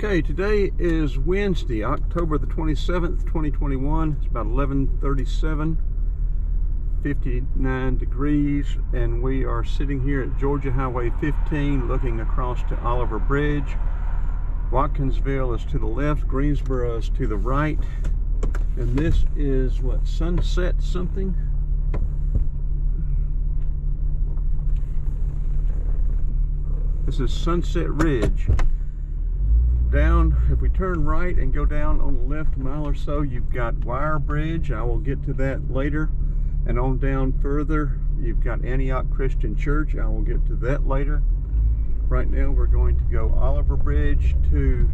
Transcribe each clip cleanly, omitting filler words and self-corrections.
Okay, today is Wednesday, October the 27th, 2021. It's about 11:37, 59 degrees, and we are sitting here at Georgia Highway 15 looking across to Oliver Bridge. Watkinsville is to the left, Greensboro is to the right, and this is what, Sunset something? This is Sunset Ridge. Down, if we turn right and go down on the left mile or so, you've got Wire Bridge. I will get to that later. And on down further, you've got Antioch Christian Church. I will get to that later. Right now, we're going to go Oliver Bridge to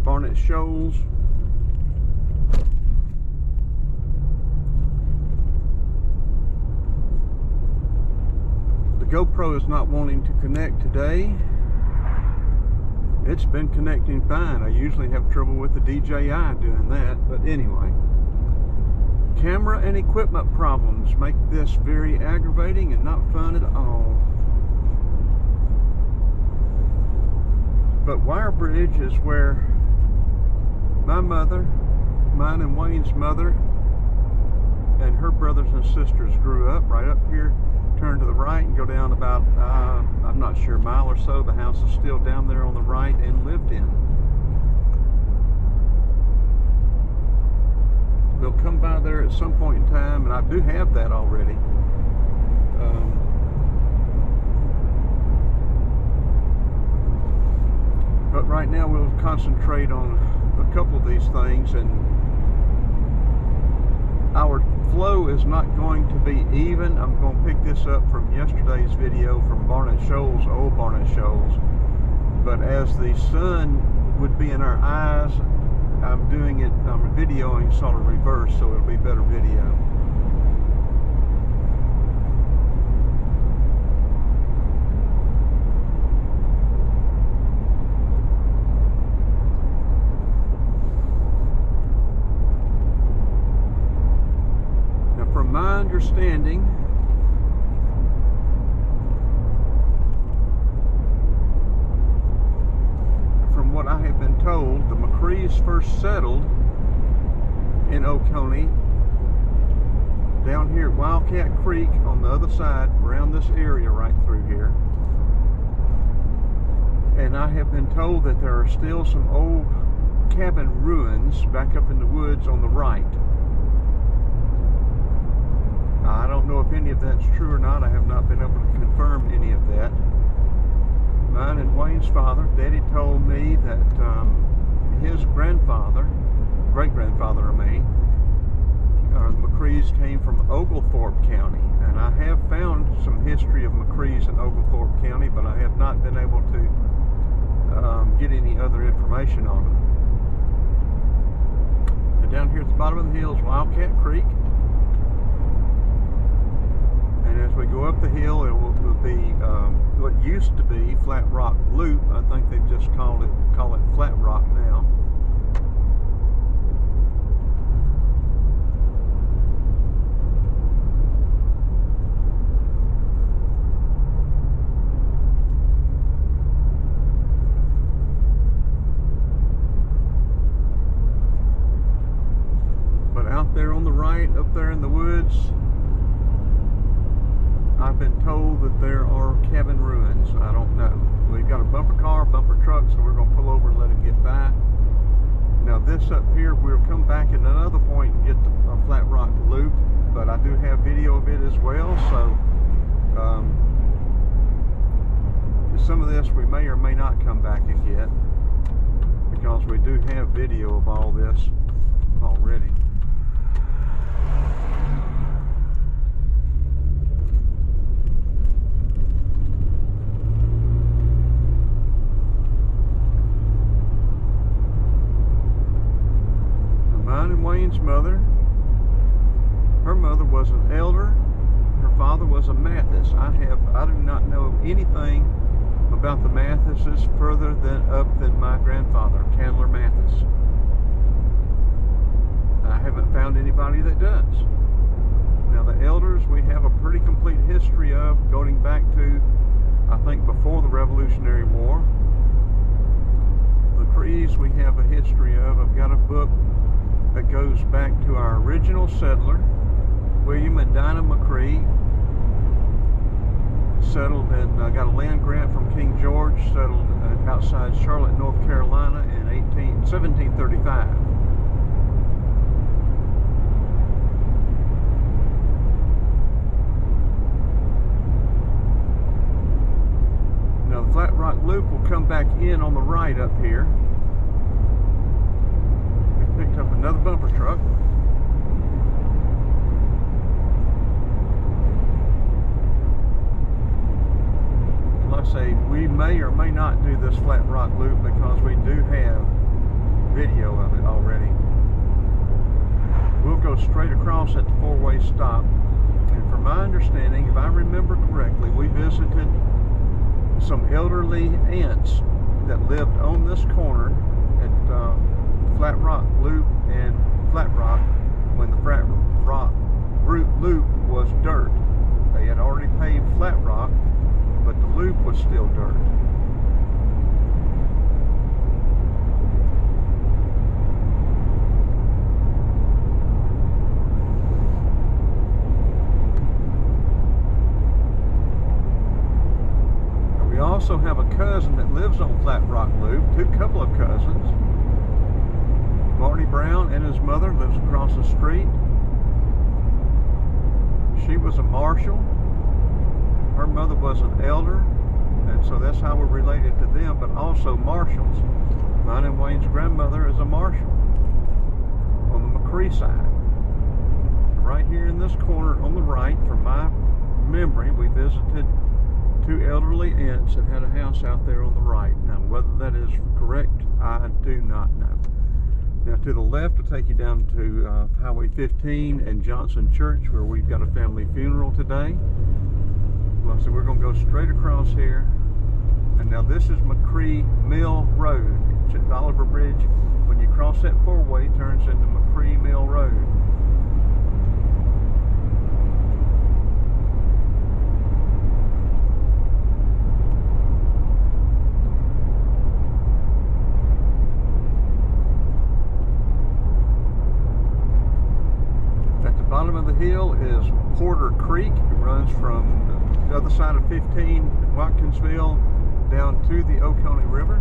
Barnet Shoals. The GoPro is not wanting to connect today. It's been connecting fine. I usually have trouble with the DJI doing that, but anyway. Camera and equipment problems make this very aggravating and not fun at all. But Wire Bridge is where my mother, mine and Wayne's mother, and her brothers and sisters grew up. Right up here, turn to the right and go down about, I'm not sure, a mile or so. The house is still down there on the right and lived in. We'll come by there at some point in time, and I do have that already. But right now we'll concentrate on a couple of these things, and our flow is not going to be even. I'm going to pick this up from yesterday's video from Barnet Shoals, old Barnet Shoals. But as the sun would be in our eyes, I'm videoing sort of reverse, so it'll be better video. My understanding, from what I have been told, the McRees first settled in Oconee, down here at Wildcat Creek on the other side, around this area right through here. And I have been told that there are still some old cabin ruins back up in the woods on the right. I don't know if any of that's true or not. I have not been able to confirm any of that. Mine and Wayne's father, Daddy told me that his grandfather, great-grandfather I mean, the McCrees came from Oglethorpe County. And I have found some history of McCrees in Oglethorpe County, but I have not been able to get any other information on them. And down here at the bottom of the hill is Wildcat Creek. And as we go up the hill, it will be what used to be Flat Rock Loop. I think they've just call it Flat Rock now. But out there on the right, up there in the woods, I've been told that there are cabin ruins. I don't know. We've got a bumper car, bumper truck, so we're going to pull over and let him get by. Now this up here, we'll come back at another point and get a Flat Rock Loop, but I do have video of it as well, so some of this we may or may not come back and get, because we do have video of all this already. Wayne's mother, her mother was an elder, her father was a Mathis. I do not know anything about the Mathises further than my grandfather, Candler Mathis. I haven't found anybody that does. Now the elders we have a pretty complete history of, going back to I think before the Revolutionary War. McCrees we have a history of. I've got a book that goes back to our original settler, William and Dinah McRee. Settled and got a land grant from King George, settled outside Charlotte, North Carolina in 1735. Now the Flat Rock Loop will come back in on the right up here. We picked up another bumper truck. Like I say, we may or may not do this Flat Rock Loop because we do have video of it already. We'll go straight across at the four-way stop, and from my understanding, if I remember correctly, we visited some elderly aunts that lived on this corner at Flat Rock Loop and Flat Rock when the Flat Rock Loop was dirt. They had already paved Flat Rock, but the loop was still dirt. And we also have a cousin that lives on Flat Rock Loop, couple of cousins. Marty Brown and his mother lives across the street. She was a marshal. Her mother was an elder, and so that's how we're related to them, but also marshals. Mine and Wayne's grandmother is a marshal on the McRee side. Right here in this corner on the right, from my memory, we visited two elderly aunts that had a house out there on the right. Now, whether that is correct, I do not know. Now, to the left will take you down to Highway 15 and Johnson Church, where we've got a family funeral today. So we're going to go straight across here, and now this is McCree Mill Road. It's Oliver Bridge. When you cross that four-way, it turns into McCree Mill Road. At the bottom of the hill is Porter Creek. It runs from the other side of 15, Watkinsville, down to the Oconee River.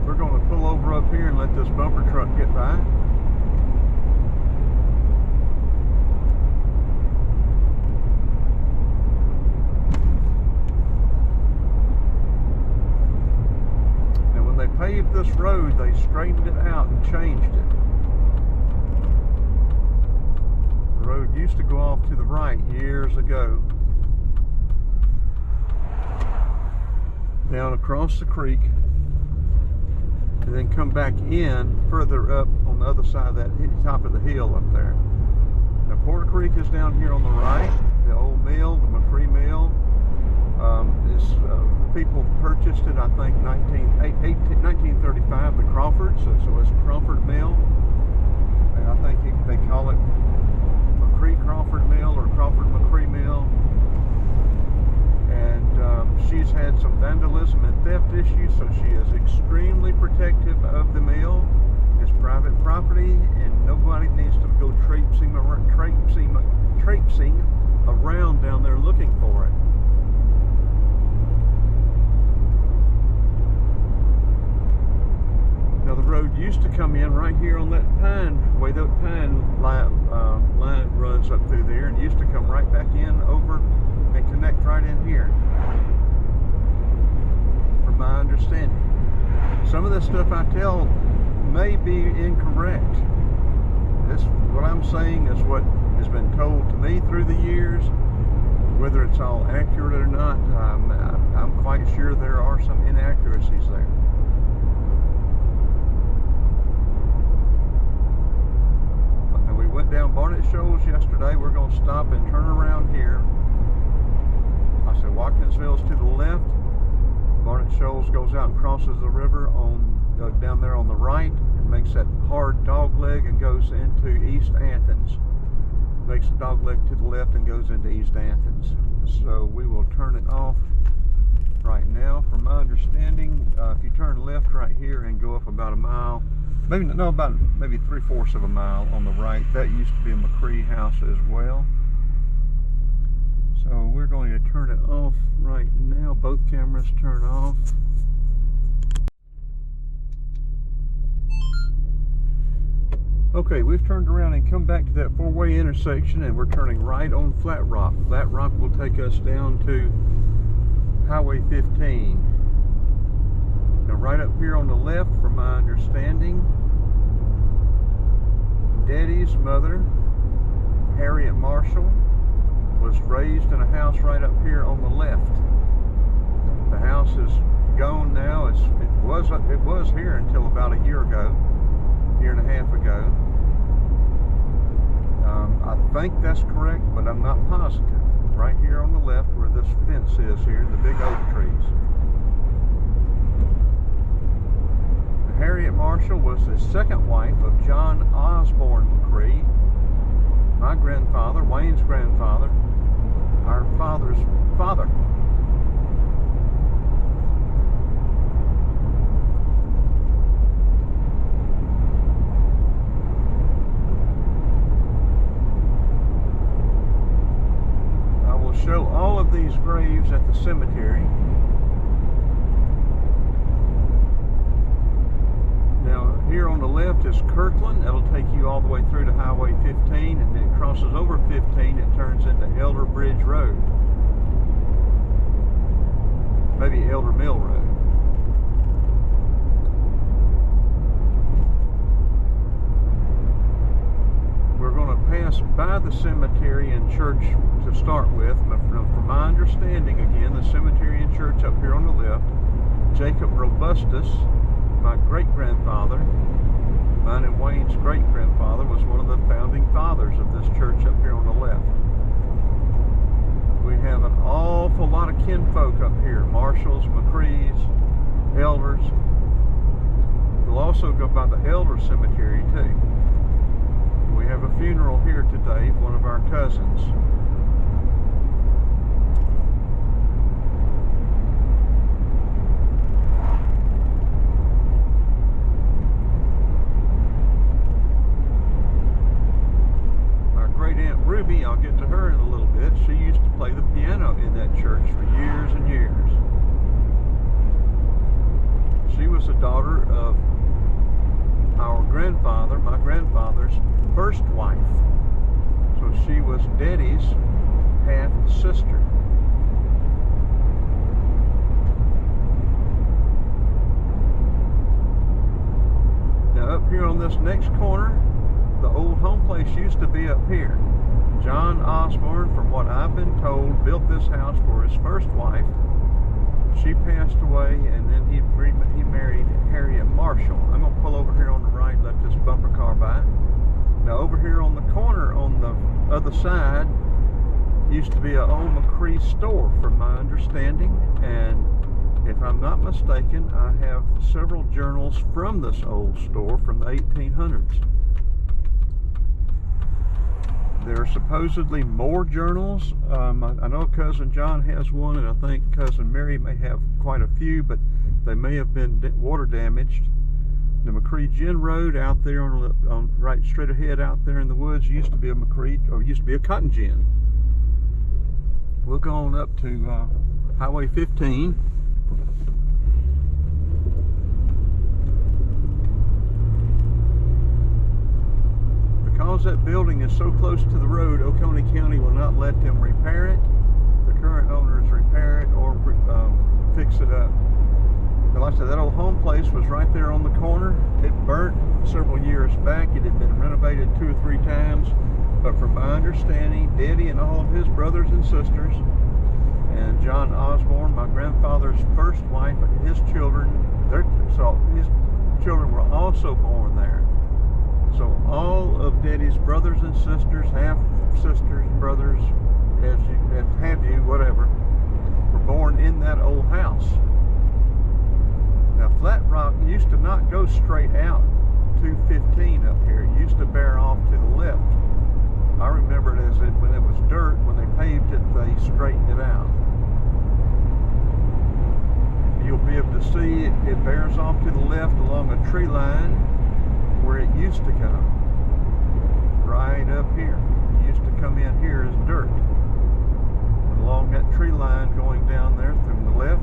We're going to pull over up here and let this bumper truck get by. Paved this road, they straightened it out and changed it. The road used to go off to the right years ago, down across the creek, and then come back in further up on the other side of that top of the hill up there. Now Porter Creek is down here on the right, the old mill, the McRee Mill. People purchased it, I think, 1935, the Crawfords, so it's Crawford Mill. And I think they call it McCree Crawford Mill or Crawford McCree Mill. And she's had some vandalism and theft issues, so she is extremely protective of the mill. It's private property, and nobody needs to go traipsing around down there looking for it. Now the road used to come in right here on that pine, way that pine line runs up through there, and used to come right back in over and connect right in here, from my understanding. Some of the stuff I tell may be incorrect. What I'm saying is what has been told to me through the years. Whether it's all accurate or not, I'm quite sure there are some inaccuracies there. We went down Barnet Shoals yesterday. We're going to stop and turn around here. I said Watkinsville's to the left. Barnet Shoals goes out and crosses the river on down there on the right, and makes that hard dog leg and goes into East Athens. Makes a dog leg to the left and goes into East Athens. So we will turn it off right now. From my understanding, if you turn left right here and go up about a mile, maybe 3/4 of a mile on the right, that used to be a McRee house as well. So we're going to turn it off right now. Both cameras turn off. Okay, we've turned around and come back to that four-way intersection, and we're turning right on Flat Rock. Flat Rock will take us down to Highway 15. Now right up here on the left, from my understanding, Daddy's mother, Harriet Marshall, was raised in a house right up here on the left. The house is gone now. It was here until about a year and a half ago. I think that's correct, but I'm not positive. Right here on the left, where this fence is here, the big oak trees. Harriet Marshall was the second wife of John Osborne McRee, my grandfather, Wayne's grandfather, our father's father. I will show all of these graves at the cemetery. Now here on the left is Kirkland. That'll take you all the way through to Highway 15, and then it crosses over 15. It turns into Elder Bridge Road. Maybe Elder Mill Road. We're going to pass by the cemetery and church to start with. From my understanding, again, the cemetery and church up here on the left, Jacob Robustus, my great-grandfather, mine and Wayne's great-grandfather, was one of the founding fathers of this church up here on the left. We have an awful lot of kinfolk up here, Marshalls, McCrees, elders. We'll also go by the elder cemetery too. We have a funeral here today, one of our cousins. Aunt Ruby, I'll get to her in a little bit. She used to play the piano in that church for years and years. She was the daughter of our grandfather, my grandfather's first wife. So she was Daddy's half-sister. Now up here on this next corner, the old home place used to be up here. John Osborne, from what I've been told, built this house for his first wife. She passed away, and then he married Harriet Marshall. I'm going to pull over here on the right, let this bumper car by. Now over here on the corner on the other side used to be an old McRee store, from my understanding, and if I'm not mistaken, I have several journals from this old store from the 1800s. There are supposedly more journals. I know Cousin John has one, and I think Cousin Mary may have quite a few, but they may have been water damaged. The McRee Gin Road out there on right straight ahead out there in the woods used to be a McRee, or used to be a cotton gin. We'll go on up to Highway 15. Because that building is so close to the road, Oconee County will not let them repair it. The current owners repair it or fix it up. And like I said, that old home place was right there on the corner. It burnt several years back. It had been renovated 2 or 3 times. But from my understanding, Daddy and all of his brothers and sisters, and John Osborne, my grandfather's first wife, and his children, his children were also born there. So all of Daddy's brothers and sisters, half-sisters, brothers, whatever, were born in that old house. Now flat rock used to not go straight out 215 up here. It used to bear off to the left. I remember it as when it was dirt, when they paved it, they straightened it out. You'll be able to see it bears off to the left along a tree line where it used to come. Right up here. It used to come in here as dirt. Along that tree line going down there from the left,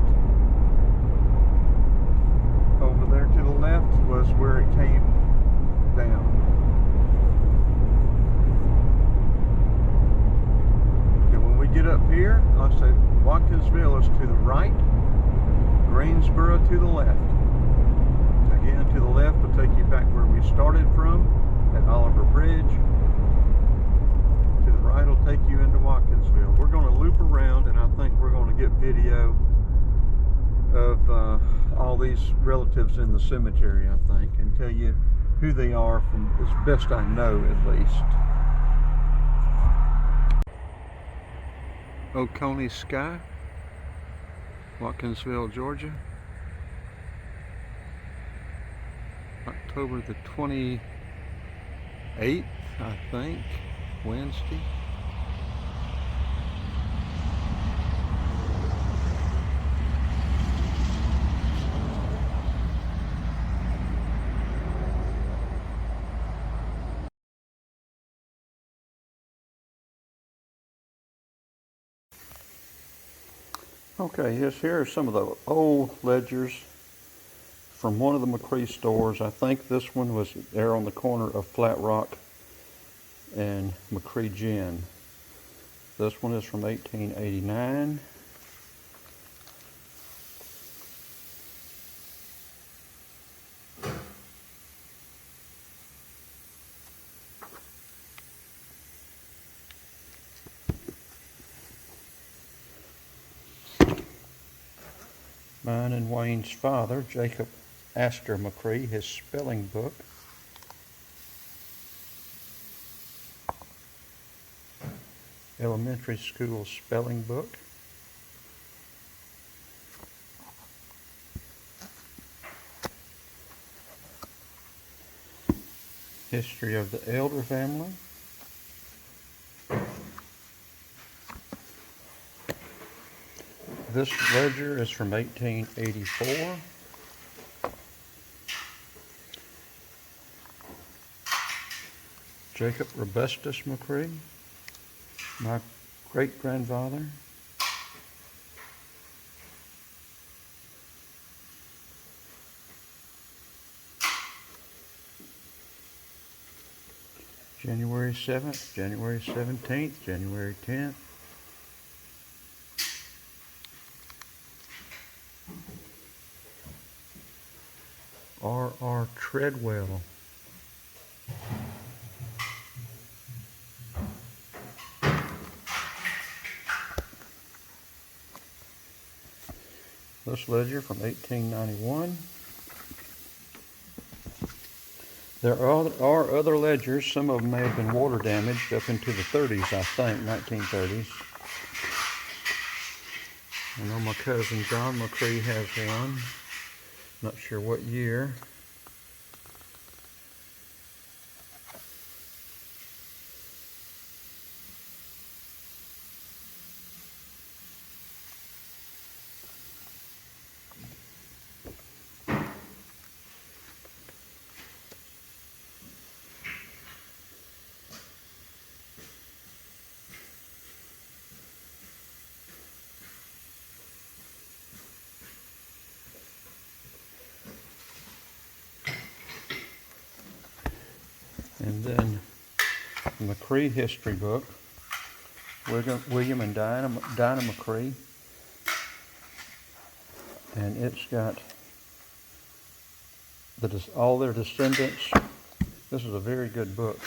over there to the left was where it came down. And when we get up here, like I said, Watkinsville is to the right, Greensboro to the left. Again, to the left will take you back where we started from, at Oliver Bridge. To the right will take you into Watkinsville. We're going to loop around, and I think we're going to get video of all these relatives in the cemetery, I think, and tell you who they are from as best I know, at least. Oconee Sky, Watkinsville, Georgia. October the 28th, I think, Wednesday. Okay, yes, here are some of the old ledgers from one of the McRee stores. I think this one was there on the corner of Flat Rock and McRee Gin. This one is from 1889. Mine and Wayne's father, Jacob Astor McRee, his spelling book. Elementary school spelling book. History of the Elder family. This ledger is from 1884. Jacob Robustus McRee, my great-grandfather. January 7th, January 17th, January 10th. R.R. Treadwell. This ledger from 1891. There are other ledgers. Some of them may have been water damaged up into the 30s, I think, 1930s. I know my cousin John McRee has one. Not sure what year. And then the McRee history book, William and Dinah McRee, and it's got all their descendants. This is a very good book.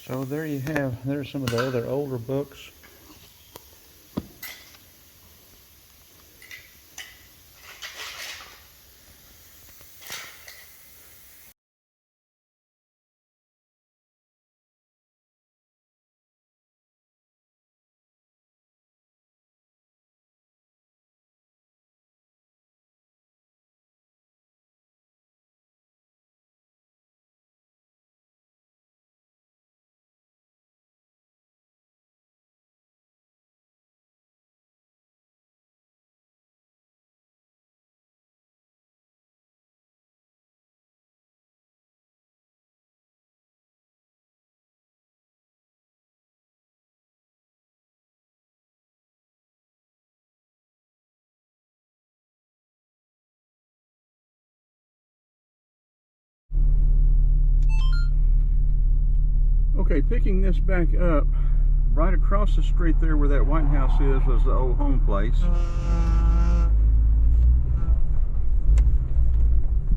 So there you have, there's some of the other older books. Okay, picking this back up, right across the street there where that White House is was the old home place.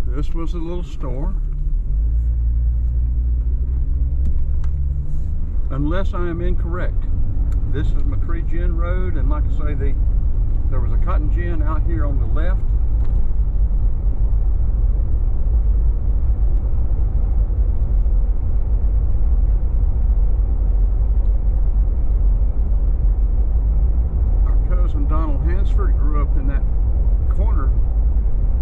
This was a little store. Unless I am incorrect, this is McRee Gin Road, and like I say, there was a cotton gin out here on the left. Hansford grew up in that corner.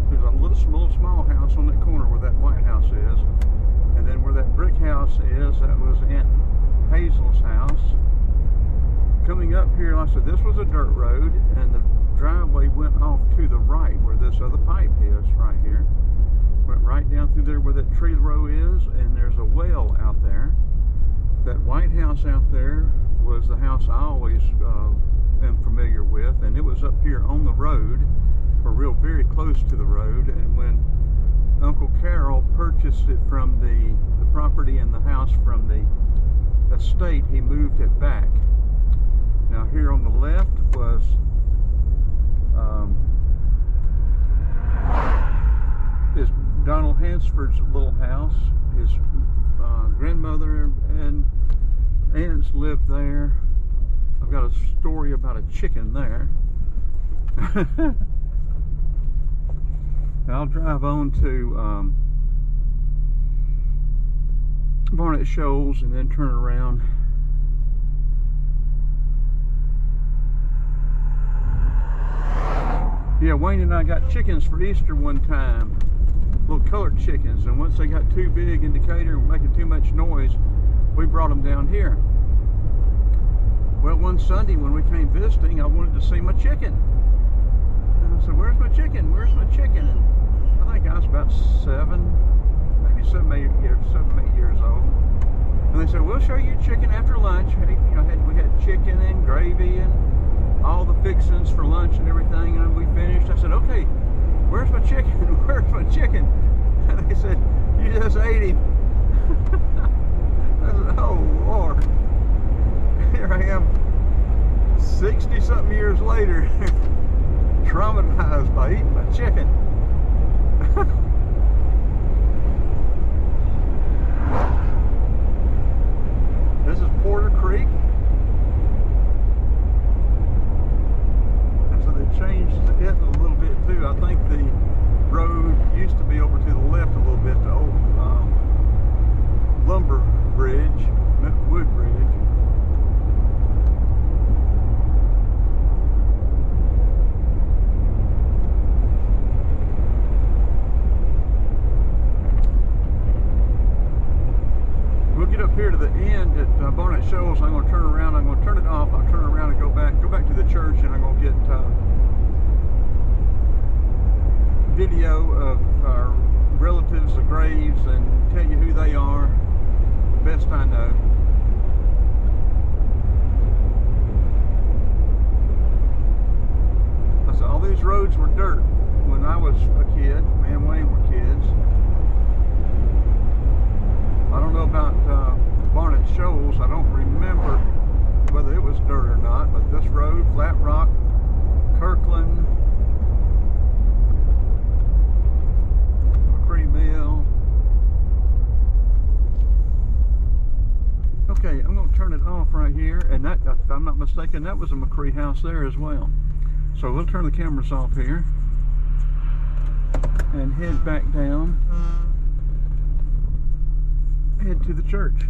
There's a little small house on that corner where that White House is, and then where that brick house is, that was Aunt Hazel's house. Coming up here, like I said, this was a dirt road, and the driveway went off to the right where this other pipe is right here. Went right down through there where that tree row is, and there's a well out there. That White House out there was the house I always am familiar with, and it was up here on the road, or very close to the road. And when Uncle Carol purchased it from the property and the house from the estate, he moved it back. Now here on the left was is Donald Hansford's little house. His grandmother and aunts lived there. I've got a story about a chicken there. And I'll drive on to Barnet Shoals and then turn around. Yeah, Wayne and I got chickens for Easter one time, little colored chickens, and once they got too big in Decatur and making too much noise, we brought them down here. Well, one Sunday when we came visiting, I wanted to see my chicken. And I said, "Where's my chicken? Where's my chicken?" And I think I was about maybe 7, 8 years old. And they said, "We'll show you chicken after lunch." You know, we had chicken and gravy and all the fixings for lunch and everything. And we finished. I said, "Okay, where's my chicken? Where's my chicken?" And they said, "You just ate him." I said, "Oh, Lord." Here I am, 60-something years later, traumatized by eating my chicken. This is Porter Creek. And so they changed it a little bit too. I think the road used to be over to the left a little bit, the old lumber bridge, wood bridge. Here to the end at Barnet Shoals. I'm going to turn around. I'm going to turn it off. I'll turn around and go back to the church, and I'm going to get video of our relatives, the graves, and tell you who they are, best I know. I said all these roads were dirt when I was a kid. Me and Wayne were kids. I don't know about Barnet Shoals. I don't remember whether it was dirt or not, but this road, Flat Rock, Kirkland, McRee Mill. Okay, I'm going to turn it off right here, and that, if I'm not mistaken, that was a McRee house there as well. So we'll turn the cameras off here and head back down. Head to the church.